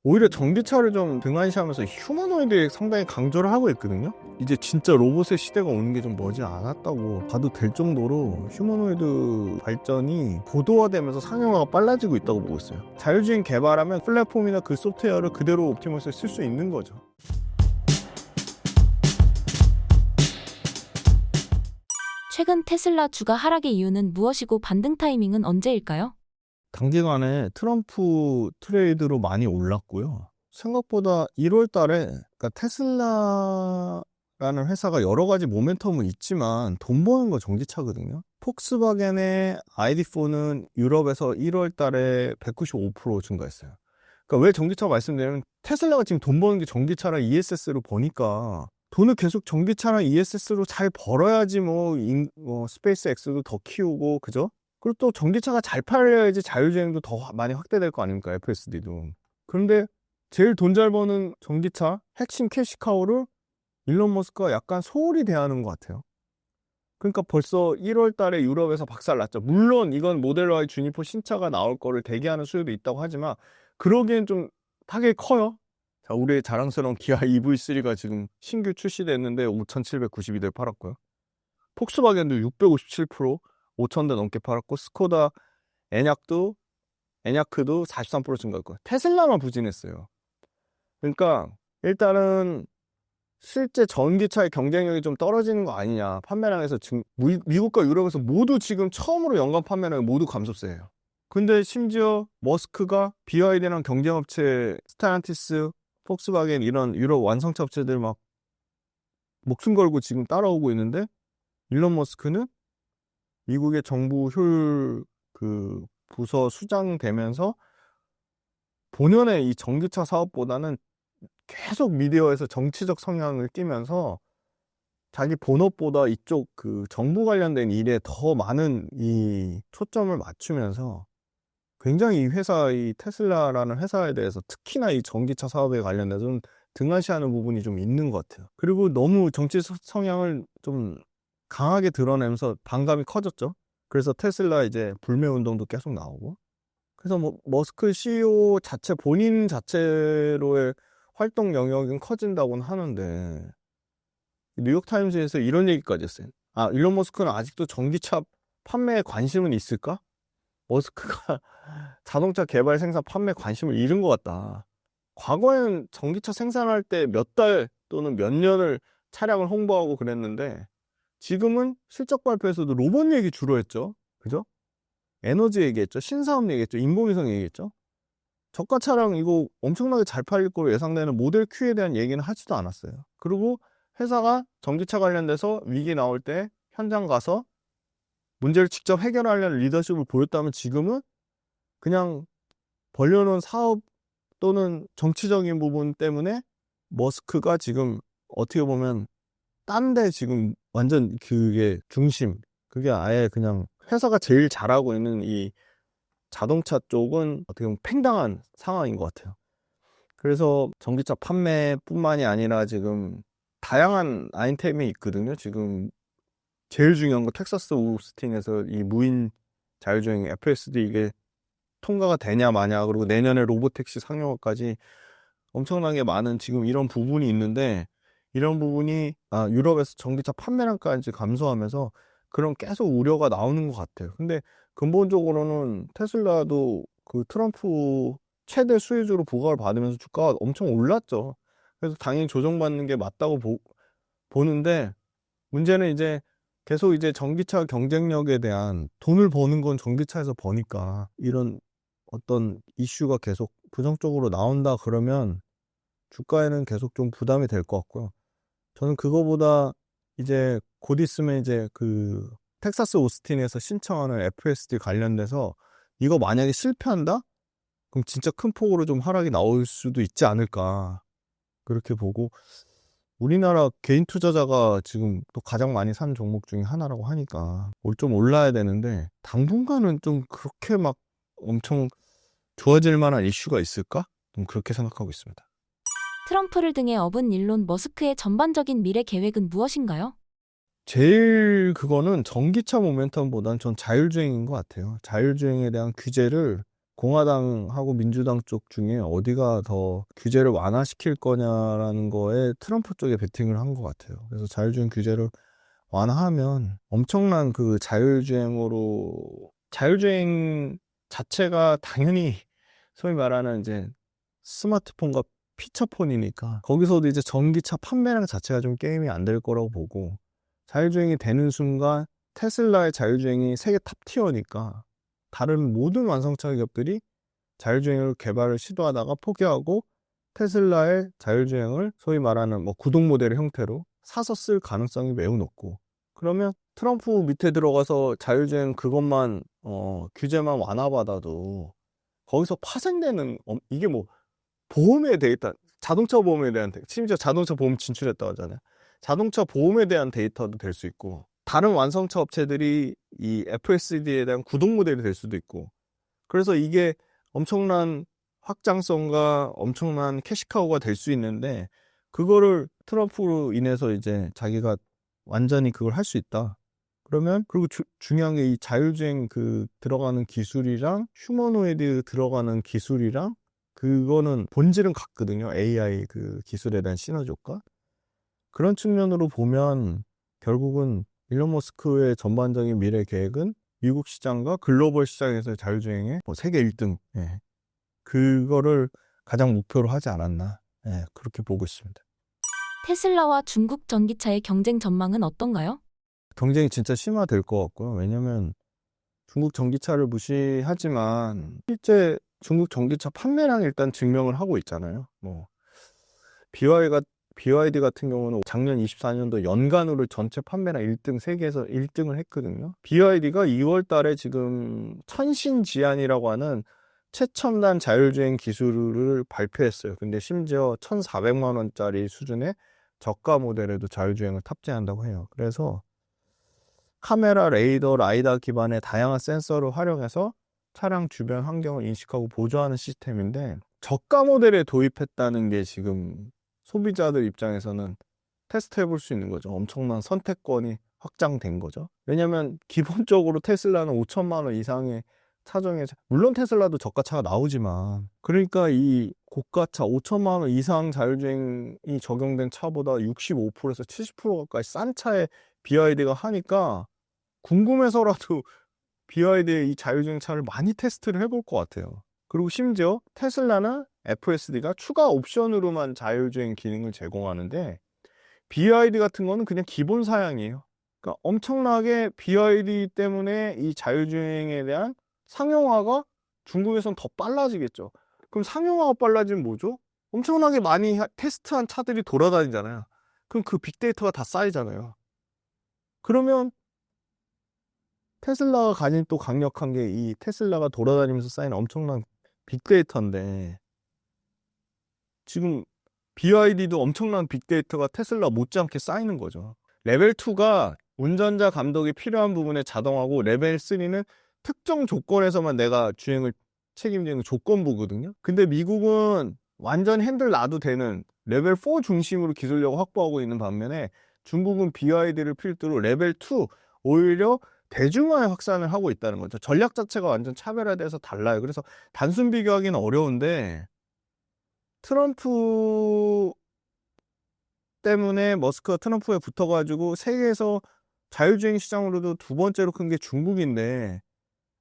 오히려 전기차를 좀 등한시하면서 휴머노이드에 상당히 강조를 하고 있거든요. 이제 진짜 로봇의 시대가 오는 게 좀 머지 않았다고 봐도 될 정도로 휴머노이드 발전이 고도화되면서 상용화가 빨라지고 있다고 보고 있어요. 자율주행 개발하면 플랫폼이나 그 소프트웨어를 그대로 옵티머스에 쓸 수 있는 거죠. 최근 테슬라 주가 하락의 이유는 무엇이고 반등 타이밍은 언제일까요? 단기간에 트럼프 트레이드로 많이 올랐고요. 생각보다 1월 달에 그러니까 테슬라라는 회사가 여러 가지 모멘텀은 있지만 돈 버는 거 전기차거든요. 폭스바겐의 ID4는 유럽에서 1월 달에 195% 증가했어요. 그러니까 왜 전기차 말씀드리면 테슬라가 지금 돈 버는 게 전기차랑 ESS로 버니까 돈을 계속 전기차랑 ESS로 잘 벌어야지 뭐 스페이스 X도 더 키우고 그죠? 그리고 또 전기차가 잘 팔려야지 자율주행도 더 많이 확대될 거 아닙니까? FSD도. 그런데 제일 돈 잘 버는 전기차 핵심 캐시카우를 일론 머스크가 약간 소홀히 대하는 것 같아요. 그러니까 벌써 1월 달에 유럽에서 박살났죠. 물론 이건 모델 Y 주니퍼 신차가 나올 거를 대기하는 수요도 있다고 하지만 그러기엔 좀 타격이 커요. 자, 우리의 자랑스러운 기아 EV3가 지금 신규 출시됐는데 5,792대 팔았고요. 폭스바겐도 657%, 5,000대 넘게 팔았고, 스코다 에냐크도 43% 증가했고, 테슬라만 부진했어요. 그러니까 일단은 실제 전기차의 경쟁력이 좀 떨어지는 거 아니냐. 판매량에서 지금 미국과 유럽에서 모두 지금 처음으로 연간 판매량이 모두 감소세예요. 근데 심지어 머스크가 BYD랑 경쟁업체 스타란티스, 폭스바겐 이런 유럽 완성차 업체들 막 목숨 걸고 지금 따라오고 있는데 일론 머스크는 미국의 정부 효율 그 부서 수장 되면서 본연의 이 전기차 사업보다는 계속 미디어에서 정치적 성향을 띠면서 자기 본업보다 이쪽 그 정부 관련된 일에 더 많은 이 초점을 맞추면서 굉장히 이 회사, 이 테슬라라는 회사에 대해서 특히나 이 전기차 사업에 관련해서는 등한시하는 부분이 좀 있는 것 같아요. 그리고 너무 정치 성향을 좀 강하게 드러내면서 반감이 커졌죠. 그래서 테슬라 이제 불매 운동도 계속 나오고. 그래서 뭐 머스크 CEO 자체 본인 자체로의 활동 영역은 커진다고는 하는데 뉴욕타임즈에서 이런 얘기까지 했어요. 아, 일론 머스크는 아직도 전기차 판매에 관심은 있을까? 머스크가 자동차 개발 생산 판매 관심을 잃은 것 같다. 과거엔 전기차 생산할 때 몇 달 또는 몇 년을 차량을 홍보하고 그랬는데 지금은 실적 발표에서도 로봇 얘기 주로 했죠. 그죠? 에너지 얘기했죠. 신사업 얘기했죠. 인공위성 얘기했죠. 저가 차량 이거 엄청나게 잘 팔릴 거로 예상되는 모델 Q에 대한 얘기는 하지도 않았어요. 그리고 회사가 전기차 관련돼서 위기 나올 때 현장 가서 문제를 직접 해결하려는 리더십을 보였다면 지금은 그냥 벌려놓은 사업 또는 정치적인 부분 때문에 머스크가 지금 어떻게 보면 딴 데 지금 완전 그게 중심, 그게 아예 그냥 회사가 제일 잘하고 있는 이 자동차 쪽은 어떻게 보면 팽당한 상황인 것 같아요. 그래서 전기차 판매뿐만이 아니라 지금 다양한 아이템이 있거든요. 지금 제일 중요한 거 텍사스 오스틴에서 이 무인 자율주행 FSD 이게 통과가 되냐 마냐, 그리고 내년에 로보택시 상용화까지 엄청나게 많은 지금 이런 부분이 있는데 이런 부분이 유럽에서 전기차 판매량까지 감소하면서 그런 계속 우려가 나오는 것 같아요. 근데 근본적으로는 테슬라도 그 트럼프 최대 수혜주로 부각을 받으면서 주가가 엄청 올랐죠. 그래서 당연히 조정받는 게 맞다고 보는데 문제는 이제 계속 이제 전기차 경쟁력에 대한 돈을 버는 건 전기차에서 버니까 이런 어떤 이슈가 계속 부정적으로 나온다 그러면 주가에는 계속 좀 부담이 될 것 같고요. 저는 그거보다 이제 곧 있으면 이제 그 텍사스 오스틴에서 신청하는 FSD 관련돼서 이거 만약에 실패한다? 그럼 진짜 큰 폭으로 좀 하락이 나올 수도 있지 않을까. 그렇게 보고 우리나라 개인 투자자가 지금 또 가장 많이 산 종목 중에 하나라고 하니까 좀 올라야 되는데 당분간은 좀 그렇게 막 엄청 좋아질 만한 이슈가 있을까? 좀 그렇게 생각하고 있습니다. 트럼프를 등에 업은 일론 머스크의 전반적인 미래 계획은 무엇인가요? 제일 그거는 전기차 모멘텀보다는 전 자율주행인 것 같아요. 자율주행에 대한 규제를 공화당하고 민주당 쪽 중에 어디가 더 규제를 완화시킬 거냐라는 거에 트럼프 쪽에 베팅을 한 것 같아요. 그래서 자율주행 규제를 완화하면 엄청난 그 자율주행 자체가 당연히 소위 말하는 이제 스마트폰과 피처폰이니까 거기서도 이제 전기차 판매량 자체가 좀 게임이 안 될 거라고 보고, 자율주행이 되는 순간 테슬라의 자율주행이 세계 탑티어니까 다른 모든 완성차 기업들이 자율주행을 개발을 시도하다가 포기하고 테슬라의 자율주행을 소위 말하는 뭐 구독 모델의 형태로 사서 쓸 가능성이 매우 높고, 그러면 트럼프 밑에 들어가서 자율주행 그것만 규제만 완화받아도 거기서 파생되는 이게 뭐 보험에 대해 자동차 보험에 대한 심지어 자동차 보험 진출했다고 하잖아요. 자동차 보험에 대한 데이터도 될 수 있고, 다른 완성차 업체들이 이 FSD에 대한 구독 모델이 될 수도 있고, 그래서 이게 엄청난 확장성과 엄청난 캐시카우가 될 수 있는데, 그거를 트럼프로 인해서 이제 자기가 완전히 그걸 할 수 있다. 그러면 그리고 중요한 게 이 자율주행 그 들어가는 기술이랑 휴머노이드 들어가는 기술이랑 그거는 본질은 같거든요. AI 그 기술에 대한 시너지 효과. 그런 측면으로 보면 결국은 일론 머스크의 전반적인 미래 계획은 미국 시장과 글로벌 시장에서의 자율주행의 뭐 세계 1등, 예, 그거를 가장 목표로 하지 않았나, 예, 그렇게 보고 있습니다. 테슬라와 중국 전기차의 경쟁 전망은 어떤가요? 경쟁이 진짜 심화될 것 같고요. 왜냐면 중국 전기차를 무시하지만 실제 중국 전기차 판매량 일단 증명을 하고 있잖아요. 뭐 BYD 같은 경우는 작년 24년도 연간으로 전체 판매량 1등, 세계에서 1등을 했거든요. BYD가 2월 달에 지금 천신지안이라고 하는 최첨단 자율주행 기술을 발표했어요. 근데 심지어 1,400만 원짜리 수준의 저가 모델에도 자율주행을 탑재한다고 해요. 그래서 카메라, 레이더, 라이다 기반의 다양한 센서를 활용해서 차량 주변 환경을 인식하고 보조하는 시스템인데, 저가 모델에 도입했다는 게 지금 소비자들 입장에서는 테스트 해볼 수 있는 거죠. 엄청난 선택권이 확장된 거죠. 왜냐면 기본적으로 테슬라는 5천만 원 이상의 차종에, 물론 테슬라도 저가차가 나오지만, 그러니까 이 고가차 5천만 원 이상 자율주행이 적용된 차보다 65%에서 70% 가까이 싼 차에 BYD가 하니까 궁금해서라도 BYD의 이 자율주행 차를 많이 테스트를 해볼 것 같아요. 그리고 심지어 테슬라는 FSD가 추가 옵션으로만 자율주행 기능을 제공하는데, BYD 같은 거는 그냥 기본 사양이에요. 그러니까 엄청나게 BYD 때문에 이 자율주행에 대한 상용화가 중국에선 더 빨라지겠죠. 그럼 상용화가 빨라지면 뭐죠? 엄청나게 많이 테스트한 차들이 돌아다니잖아요. 그럼 그 빅데이터가 다 쌓이잖아요. 그러면 테슬라가 가진 또 강력한 게 이 테슬라가 돌아다니면서 쌓인 엄청난 빅데이터인데, 지금 BYD도 엄청난 빅데이터가 테슬라 못지않게 쌓이는 거죠. 레벨 2가 운전자 감독이 필요한 부분에 자동하고, 레벨 3는 특정 조건에서만 내가 주행을 책임지는 조건부거든요. 근데 미국은 완전 핸들 놔도 되는 레벨 4 중심으로 기술력을 확보하고 있는 반면에, 중국은 BYD를 필두로 레벨 2, 오히려 대중화의 확산을 하고 있다는 거죠. 전략 자체가 완전 차별화돼서 달라요. 그래서 단순 비교하기는 어려운데, 트럼프 때문에 머스크가 트럼프에 붙어가지고 세계에서 자율주행 시장으로도 두 번째로 큰 게 중국인데,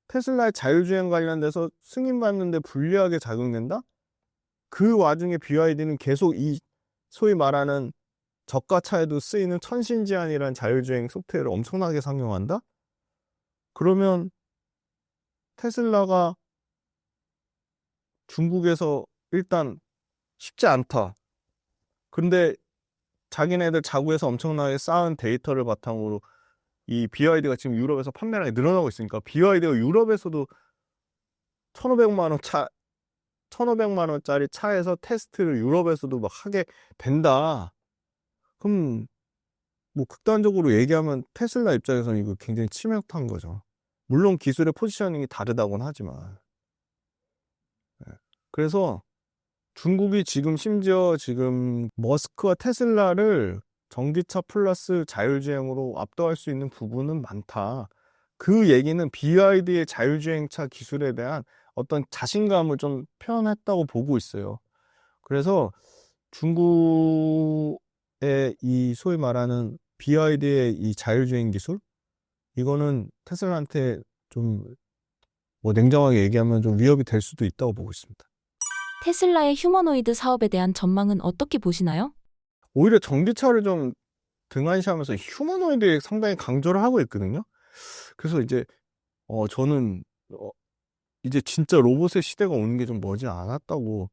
테슬라의 자율주행 관련돼서 승인받는데 불리하게 작용된다? 그 와중에 BYD는 계속 이 소위 말하는 저가차에도 쓰이는 천신지안이라는 자율주행 소프트웨어를 엄청나게 상용한다? 그러면 테슬라가 중국에서 일단 쉽지 않다. 근데 자기네들 자구에서 엄청나게 쌓은 데이터를 바탕으로 이 BYD가 지금 유럽에서 판매량이 늘어나고 있으니까, BYD가 유럽에서도 1,500만 원 차, 1,500만 원짜리 차에서 테스트를 유럽에서도 막 하게 된다. 그럼 뭐 극단적으로 얘기하면 테슬라 입장에서는 이거 굉장히 치명타인 거죠. 물론 기술의 포지셔닝이 다르다고는 하지만. 그래서 중국이 심지어 지금 머스크와 테슬라를 전기차 플러스 자율주행으로 압도할 수 있는 부분은 많다. 그 얘기는 BYD의 자율주행차 기술에 대한 어떤 자신감을 좀 표현했다고 보고 있어요. 그래서 중국의 이 소위 말하는 BYD의 이 자율주행 기술, 이거는 테슬라한테 좀 뭐 냉정하게 얘기하면 좀 위협이 될 수도 있다고 보고 있습니다. 테슬라의 휴머노이드 사업에 대한 전망은 어떻게 보시나요? 오히려 전기차를 좀 등한시하면서 휴머노이드에 상당히 강조를 하고 있거든요. 그래서 이제 저는 이제 진짜 로봇의 시대가 오는 게 좀 머지 않았다고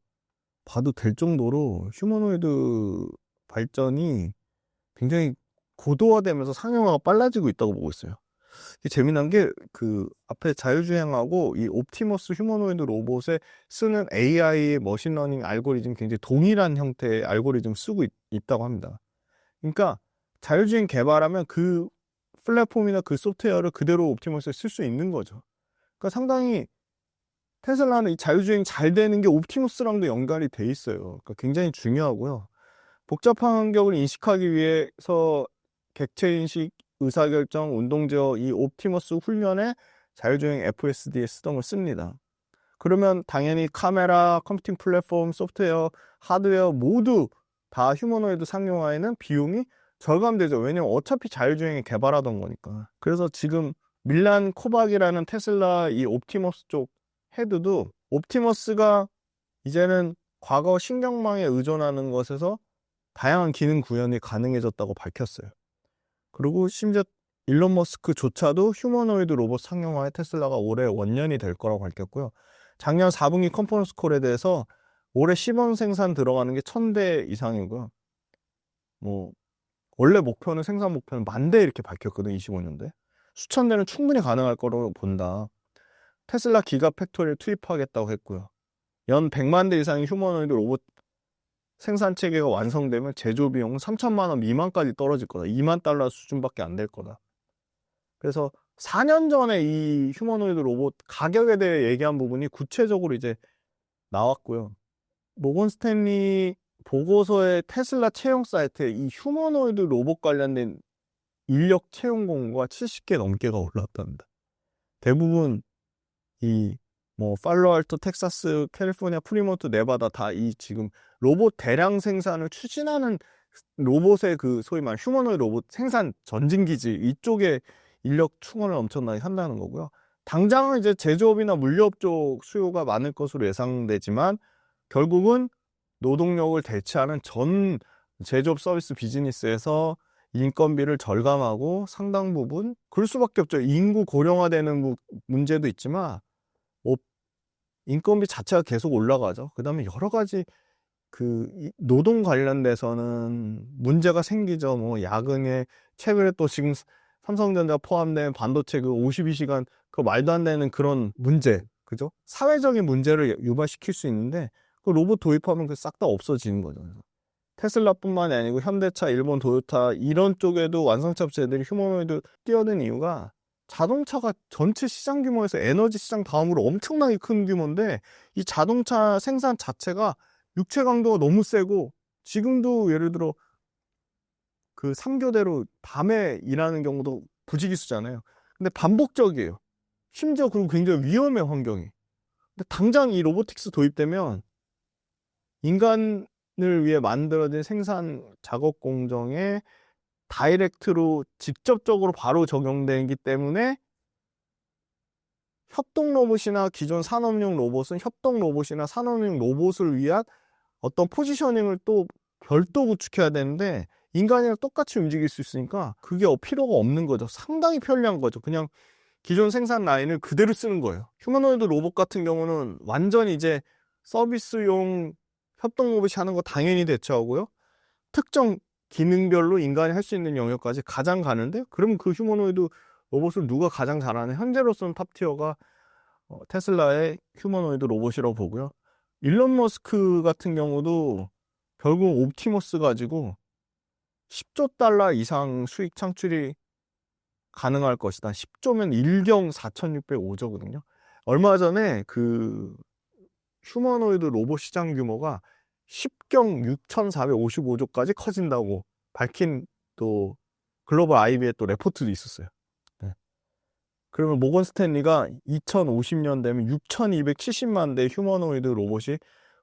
봐도 될 정도로 휴머노이드 발전이 굉장히 고도화되면서 상용화가 빨라지고 있다고 보고 있어요. 이게 재미난 게 그 앞에 자율주행하고 이 옵티머스 휴머노이드 로봇에 쓰는 AI 머신러닝 알고리즘 굉장히 동일한 형태의 알고리즘 쓰고 있다고 합니다. 그러니까 자율주행 개발하면 그 플랫폼이나 그 소프트웨어를 그대로 옵티머스에 쓸 수 있는 거죠. 그러니까 상당히 테슬라는 이 자율주행 잘 되는 게 옵티머스랑도 연관이 돼 있어요. 그러니까 굉장히 중요하고요. 복잡한 환경을 인식하기 위해서 객체인식, 의사결정, 운동제어 이 옵티머스 훈련에 자율주행 FSD에 쓰던 걸 씁니다. 그러면 당연히 카메라, 컴퓨팅 플랫폼, 소프트웨어, 하드웨어 모두 다 휴머노이드 상용화에는 비용이 절감되죠. 왜냐면 어차피 자율주행에 개발하던 거니까. 그래서 지금 밀란 코박이라는 테슬라 이 옵티머스 쪽 헤드도 옵티머스가 이제는 과거 신경망에 의존하는 것에서 다양한 기능 구현이 가능해졌다고 밝혔어요. 그리고 심지어 일론 머스크조차도 휴머노이드 로봇 상용화에 테슬라가 올해 원년이 될 거라고 밝혔고요. 작년 4분기 컨퍼런스 콜에 대해서 올해 시범 생산 들어가는 게 1000대 이상이고요. 뭐 원래 목표는 생산 목표는 10,000대 이렇게 밝혔거든. 25년도에. 수천 대는 충분히 가능할 거로 본다. 테슬라 기가 팩토리를 투입하겠다고 했고요. 연 100만 대 이상의 휴머노이드 로봇 생산 체계가 완성되면 제조 비용은 3천만 원 미만까지 떨어질 거다. 2만 달러 수준밖에 안 될 거다. 그래서 4년 전에 이 휴머노이드 로봇 가격에 대해 얘기한 부분이 구체적으로 이제 나왔고요. 모건 스탠리 보고서의 테슬라 채용 사이트에 이 휴머노이드 로봇 관련된 인력 채용 공고가 70개 넘게가 올라왔답니다. 대부분 이 뭐 팔로알토, 텍사스, 캘리포니아, 프리몬트, 네바다 다 이 지금 로봇 대량 생산을 추진하는 로봇의 그 소위 말하는 휴머노이드 로봇 생산 전진기지 이쪽에 인력 충원을 엄청나게 한다는 거고요. 당장은 이제 제조업이나 물류업 쪽 수요가 많을 것으로 예상되지만 결국은 노동력을 대체하는 전 제조업 서비스 비즈니스에서 인건비를 절감하고 상당 부분 그럴 수밖에 없죠. 인구 고령화되는 문제도 있지만 인건비 자체가 계속 올라가죠. 그 다음에 여러 가지 노동 관련돼서는 문제가 생기죠. 뭐 야근에 최근에 또 지금 삼성전자 포함된 반도체 그 52시간 그 말도 안 되는 그런 문제, 그죠? 사회적인 문제를 유발시킬 수 있는데 그 로봇 도입하면 그 싹 다 없어지는 거죠. 테슬라뿐만이 아니고 현대차, 일본 도요타 이런 쪽에도 완성차 업체들이 휴머노이드 뛰어든 이유가 자동차가 전체 시장 규모에서 에너지 시장 다음으로 엄청나게 큰 규모인데 이 자동차 생산 자체가 육체 강도가 너무 세고 지금도 예를 들어 그 3교대로 밤에 일하는 경우도 부지기수잖아요. 근데 반복적이에요. 심지어 그리고 굉장히 위험해 환경이. 근데 당장 이 로보틱스 도입되면 인간을 위해 만들어진 생산 작업 공정에 다이렉트로 직접적으로 바로 적용되기 때문에 협동 로봇이나 기존 산업용 로봇은 협동 로봇이나 산업용 로봇을 위한 어떤 포지셔닝을 또 별도 구축해야 되는데 인간이랑 똑같이 움직일 수 있으니까 그게 필요가 없는 거죠. 상당히 편리한 거죠. 그냥 기존 생산 라인을 그대로 쓰는 거예요. 휴머노이드 로봇 같은 경우는 완전히 이제 서비스용 협동 로봇이 하는 거 당연히 대처하고요. 특정 기능별로 인간이 할 수 있는 영역까지 가장 가는데 그러면 그 휴머노이드 로봇을 누가 가장 잘하는 현재로서는 탑티어가 테슬라의 휴머노이드 로봇이라고 보고요. 일론 머스크 같은 경우도 결국 옵티머스 가지고 10조 달러 이상 수익 창출이 가능할 것이다. 10조면 1경 4,605조거든요. 얼마 전에 그 휴머노이드 로봇 시장 규모가 10경 6,455조까지 커진다고 밝힌 또 글로벌 IB의 또 레포트도 있었어요. 네. 그러면 모건 스탠리가 2050년 되면 6,270만 대 휴머노이드 로봇이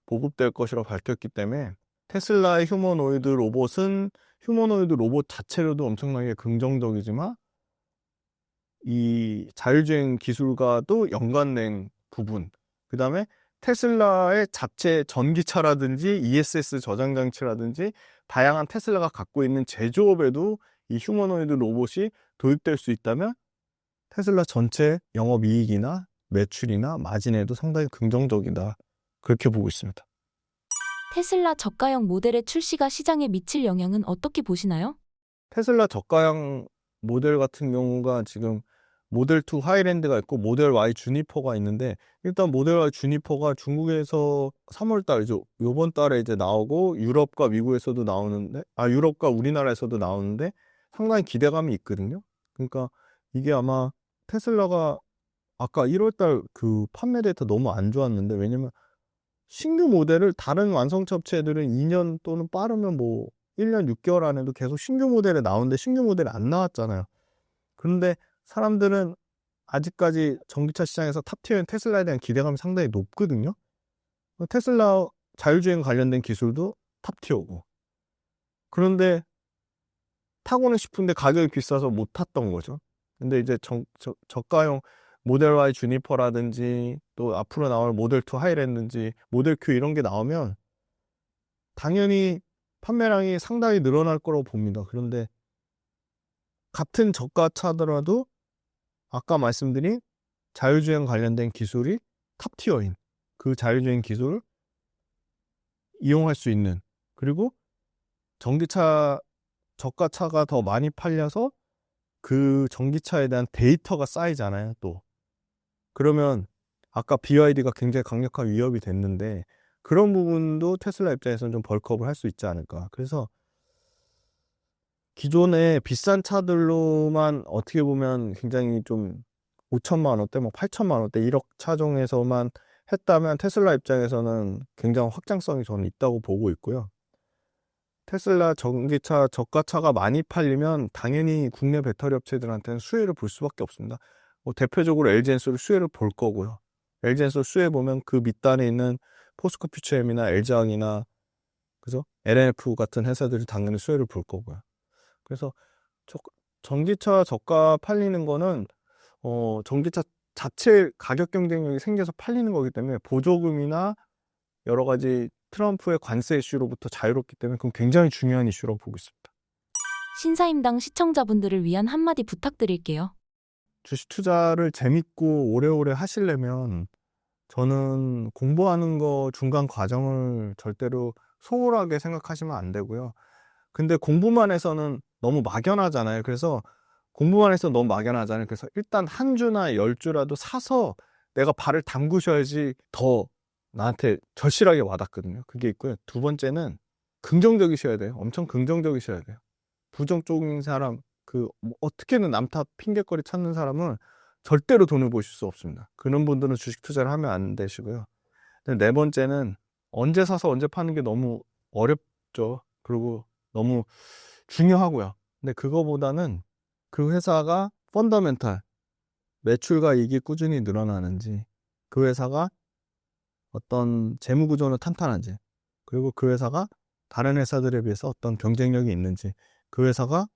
보급될 것이라고 밝혔기 때문에 테슬라의 휴머노이드 로봇은 휴머노이드 로봇 자체로도 엄청나게 긍정적이지만 이 자율주행 기술과도 연관된 부분, 그 다음에 테슬라의 자체 전기차라든지 ESS 저장 장치라든지 다양한 테슬라가 갖고 있는 제조업에도 이 휴머노이드 로봇이 도입될 수 있다면 테슬라 전체 영업이익이나 매출이나 마진에도 상당히 긍정적이다. 그렇게 보고 있습니다. 테슬라 저가형 모델의 출시가 시장에 미칠 영향은 어떻게 보시나요? 테슬라 저가형 모델 같은 경우가 지금 모델 2 하이랜드가 있고 모델 Y 주니퍼가 있는데, 일단 모델 Y 주니퍼가 중국에서 3월 달이죠. 요번 달에 이제 나오고 유럽과 미국에서도 나오는데, 유럽과 우리나라에서도 나오는데 상당히 기대감이 있거든요. 그러니까 이게 아마 테슬라가 아까 1월 달 그 판매 데이터 너무 안 좋았는데, 왜냐면 신규 모델을 다른 완성차 업체들은 2년 또는 빠르면 뭐 1년 6개월 안에도 계속 신규 모델이 나오는데 신규 모델이 안 나왔잖아요. 그런데 사람들은 아직까지 전기차 시장에서 탑티어인 테슬라에 대한 기대감이 상당히 높거든요. 테슬라 자율주행 관련된 기술도 탑티어고. 그런데 타고는 싶은데 가격이 비싸서 못 탔던 거죠. 근데 이제 저가형 모델 Y 주니퍼라든지 또 앞으로 나올 모델 2 하이랜드인지 모델 Q 이런 게 나오면 당연히 판매량이 상당히 늘어날 거라고 봅니다. 그런데 같은 저가차더라도 아까 말씀드린 자율주행 관련된 기술이 탑티어인 그 자율주행 기술을 이용할 수 있는, 그리고 전기차 저가차가 더 많이 팔려서 그 전기차에 대한 데이터가 쌓이잖아요. 또 그러면 아까 BYD가 굉장히 강력한 위협이 됐는데 그런 부분도 테슬라 입장에서는 좀 벌크업을 할 수 있지 않을까. 그래서 기존의 비싼 차들로만 어떻게 보면 굉장히 좀 5천만 원대, 뭐 8천만 원대, 1억 차종에서만 했다면 테슬라 입장에서는 굉장히 확장성이 저는 있다고 보고 있고요. 테슬라 전기차 저가차가 많이 팔리면 당연히 국내 배터리 업체들한테는 수혜를 볼 수밖에 없습니다. 뭐 대표적으로 LG엔솔이 수혜를 볼 거고요. LG엔솔 수혜 보면 그 밑단에 있는 포스코 퓨처엠이나 LG항이나 그죠? LNF 같은 회사들이 당연히 수혜를 볼 거고요. 그래서 전기차 저가 팔리는 거는 전기차 자체 가격 경쟁력이 생겨서 팔리는 거기 때문에 보조금이나 여러 가지 트럼프의 관세 이슈로부터 자유롭기 때문에 그건 굉장히 중요한 이슈라고 보고 있습니다. 신사임당 시청자분들을 위한 한마디 부탁드릴게요. 주식 투자를 재밌고 오래오래 하시려면 저는 공부하는 거 중간 과정을 절대로 소홀하게 생각하시면 안 되고요. 근데 공부만 해서는 너무 막연하잖아요. 그래서 공부만 해서 너무 막연하잖아요. 그래서 일단 한 주나 10주라도 사서 내가 발을 담그셔야지 더 나한테 절실하게 와닿거든요. 그게 있고요. 두 번째는 긍정적이셔야 돼요. 엄청 긍정적이셔야 돼요. 부정적인 사람, 뭐 어떻게든 남탓 핑계거리 찾는 사람은 절대로 돈을 보실 수 없습니다. 그런 분들은 주식 투자를 하면 안 되시고요. 네 번째는 언제 사서 언제 파는 게 너무 어렵죠. 그리고 너무 중요하고요. 근데 그거보다는 그 회사가 펀더멘탈, 매출과 이익이 꾸준히 늘어나는지, 그 회사가 어떤 재무 구조는 탄탄한지, 그리고 그 회사가 다른 회사들에 비해서 어떤 경쟁력이 있는지, 그 회사가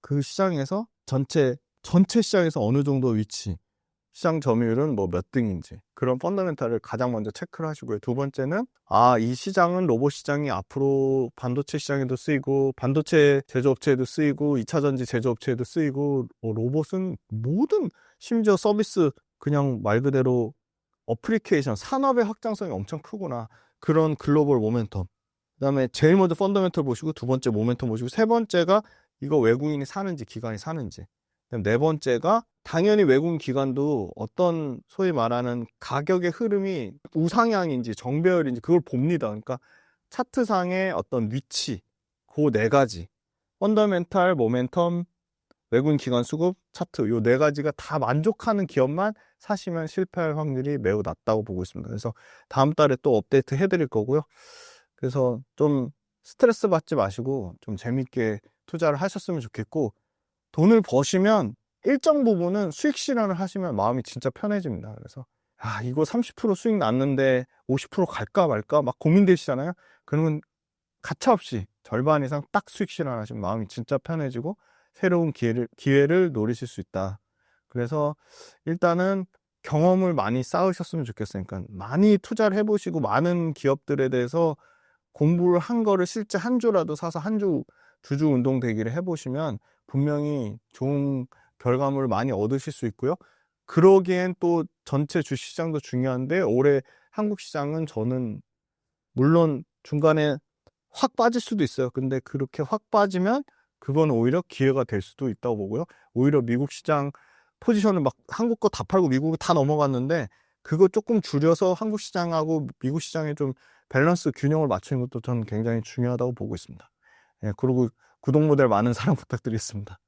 그 시장에서 전체 시장에서 어느 정도 위치, 시장 점유율은 뭐 몇 등인지, 그런 펀더멘탈을 가장 먼저 체크를 하시고요. 두 번째는 이 시장은 로봇 시장이 앞으로 반도체 시장에도 쓰이고 반도체 제조업체에도 쓰이고 2차 전지 제조업체에도 쓰이고 로봇은 모든 심지어 서비스 그냥 말 그대로 어플리케이션 산업의 확장성이 엄청 크구나. 그런 글로벌 모멘텀. 그다음에 제일 먼저 펀더멘털 보시고 두 번째 모멘텀 보시고 세 번째가 이거 외국인이 사는지 기관이 사는지. 그다음 네 번째가 당연히 외국인 기관도 어떤 소위 말하는 가격의 흐름이 우상향인지 정배열인지 그걸 봅니다. 그러니까 차트상의 어떤 위치, 그 네 가지. 펀더멘탈, 모멘텀, 외국인 기관 수급, 차트 요 네 가지가 다 만족하는 기업만 사시면 실패할 확률이 매우 낮다고 보고 있습니다. 그래서 다음 달에 또 업데이트 해드릴 거고요. 그래서 좀 스트레스 받지 마시고 좀 재밌게 투자를 하셨으면 좋겠고, 돈을 버시면 일정 부분은 수익 실현을 하시면 마음이 진짜 편해집니다. 그래서 이거 30% 수익 났는데 50% 갈까 말까 막 고민되시잖아요. 그러면 가차없이 절반 이상 딱 수익 실현하시면 마음이 진짜 편해지고 새로운 기회를 노리실 수 있다. 그래서 일단은 경험을 많이 쌓으셨으면 좋겠어요. 그러니까 많이 투자를 해보시고 많은 기업들에 대해서 공부를 한 거를 실제 한 주라도 사서 한 주, 두 주 운동 대기를 해보시면 분명히 좋은 결과물을 많이 얻으실 수 있고요. 그러기엔 또 전체 주식시장도 중요한데 올해 한국 시장은 저는 물론 중간에 확 빠질 수도 있어요. 근데 그렇게 확 빠지면 그건 오히려 기회가 될 수도 있다고 보고요. 오히려 미국 시장 포지션을 막 한국 거 다 팔고 미국 다 넘어갔는데 그거 조금 줄여서 한국 시장하고 미국 시장에 좀 밸런스 균형을 맞추는 것도 저는 굉장히 중요하다고 보고 있습니다. 예, 그리고 구독 모델 많은 사랑 부탁드리겠습니다.